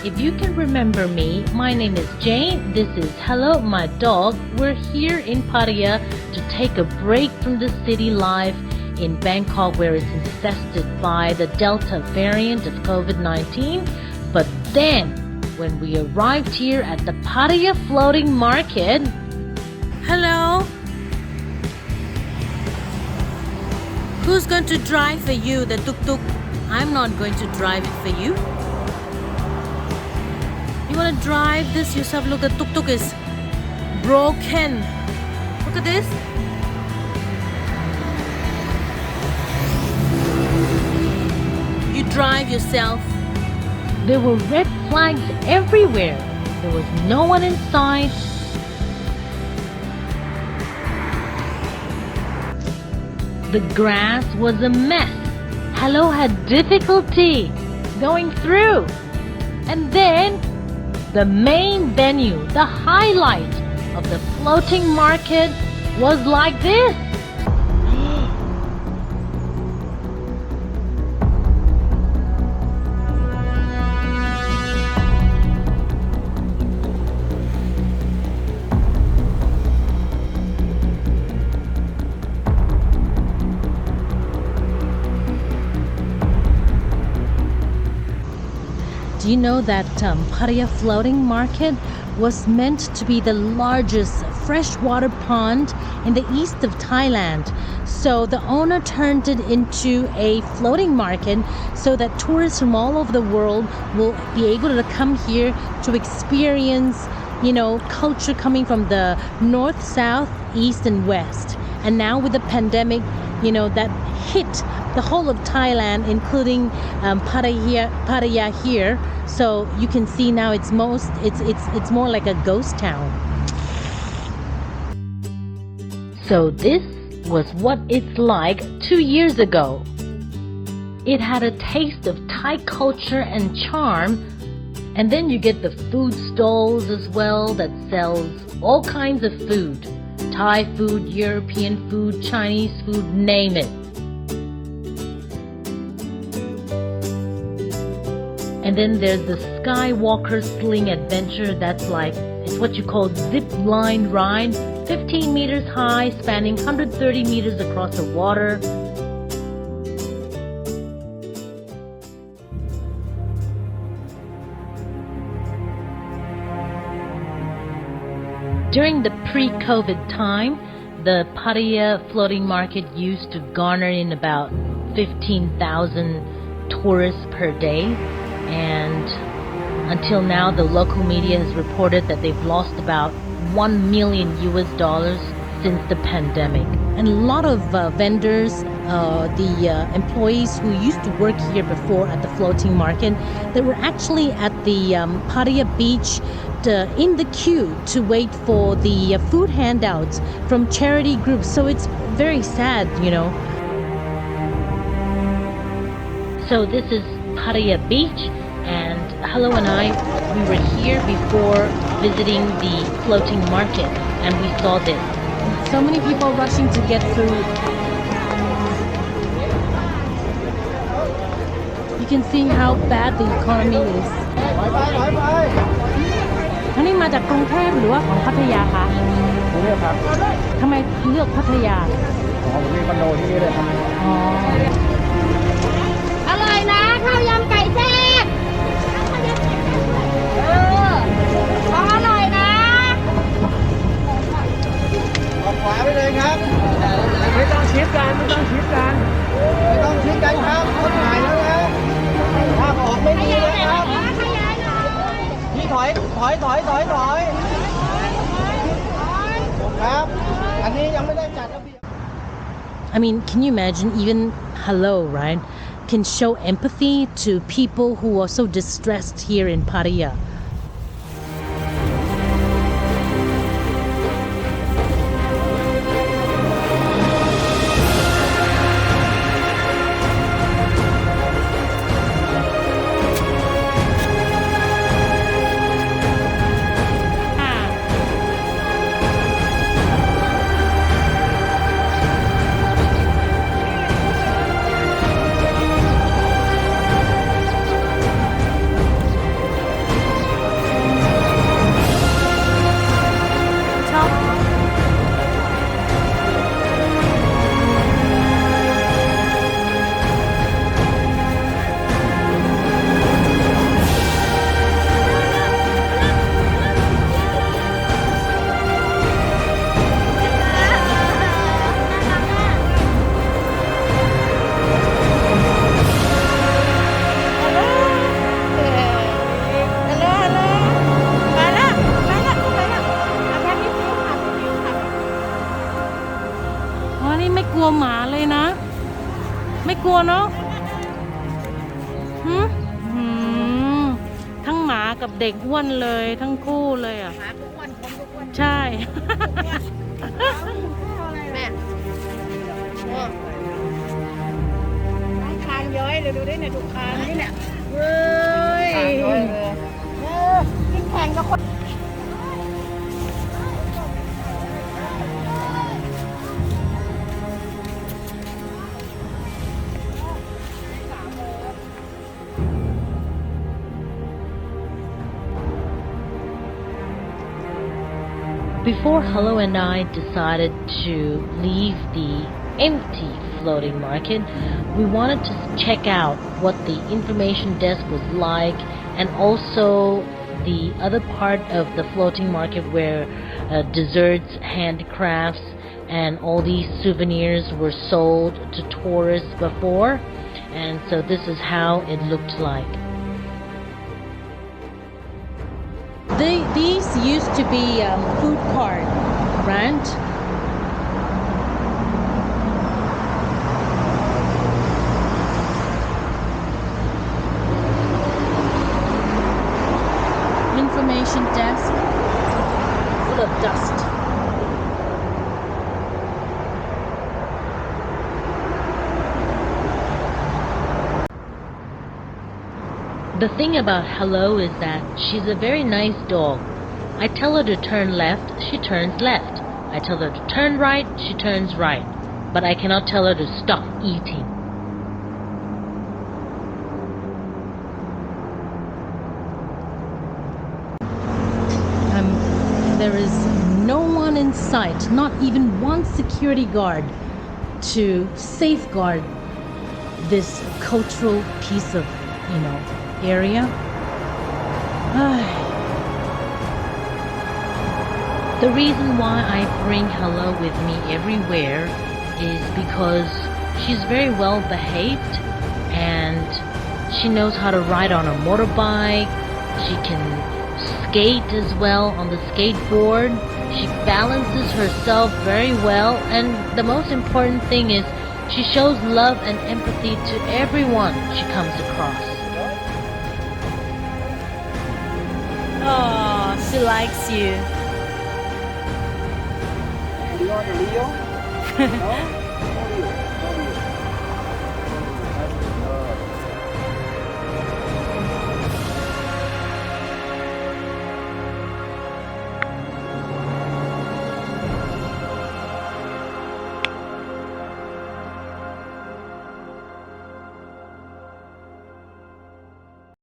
If you can remember me, my name is Jane. This is Hello My Dog. We're here in Pattaya to take a break from the city life in Bangkok where it's infested by the Delta variant of COVID-19. But then, when we arrived here at the Pattaya Floating Market... Hello? Who's going to drive for you, the tuk-tuk? I'm not going to drive it for you. You want to drive this yourself? Look, the tuk-tuk is broken. Look at this. You drive yourself. There were red flags everywhere. There was no one in sight. The grass was a mess. Hello had difficulty going through. And then the main venue, the highlight of the floating market was like this. Do you know that Pattaya Floating Market was meant to be the largest freshwater pond in the east of Thailand? So the owner turned it into a floating market so that tourists from all over the world will be able to come here to experience, culture coming from the north, south, east, and west. And now with the pandemic, that hit the whole of Thailand, including Pattaya here. So you can see now it's more like a ghost town. So this was what it's like 2 years ago. It had a taste of Thai culture and charm, and then you get the food stalls as well that sells all kinds of food. Thai food, European food, Chinese food, name it. And then there's the Skywalker Sling Adventure. It's what you call zip line ride, 15 meters high, spanning 130 meters across the water. During the pre-COVID time, the Pattaya Floating Market used to garner in about 15,000 tourists per day. And until now, the local media has reported that they've lost about $1 million since the pandemic. And a lot of vendors, the employees who used to work here before at the floating market, they were actually at the Pattaya beach in the queue to wait for the food handouts from charity groups. So it's very sad, So this is Pattaya Beach, and Hello and I, we were here before visiting the floating market, and we saw this. So many people rushing to get food. You can see how bad the economy is. ท่านนี้มาจากกรุงเทพหรือว่าของพัทยาคะกรุงเทพครับทำไมเลือกพัทยาผมมีคอนโดที่นี่เลยครับอร่อยนะข้าวยำไก่แซ่บของอร่อยนะออกขวาไปเลยครับไม่ต้องชิดกันครับคนถ่ายแล้วนะถ้าออกไม่ดีนะครับพี่ถอยครับอันนี้ยังไม่ได้จัดระเบียบ I mean, can you imagine even Hello, right, can show empathy to people who are so distressed here in Pattaya. หมาเลยนะ ไม่กลัวเนาะหืมหืมทั้งหมากับเด็กอ้วนเลยทั้งคู่เลยอ่ะ หมาทุกวันคนทุกวัน ใช่ แม่น้องคางย้อยเลยดูดิเนี่ยดูคางนี่เนี่ยเว้ยกินแข่งกับคน Before Hello and I decided to leave the empty floating market, we wanted to check out what the information desk was like and also the other part of the floating market where desserts, handicrafts, and all these souvenirs were sold to tourists before. And so this is how it looked like. These used to be food cart, right? Information desk full of dust. The thing about Hello is that she's a very nice dog. I tell her to turn left, she turns left. I tell her to turn right, she turns right. But I cannot tell her to stop eating. There is no one in sight, not even one security guard to safeguard this cultural piece of, area. The reason why I bring Hello with me everywhere is because she's very well behaved and she knows how to ride on a motorbike. She can skate as well on the skateboard. She balances herself very well, and the most important thing is she shows love and empathy to everyone she comes across. Oh, she likes you. You want to Leo? No?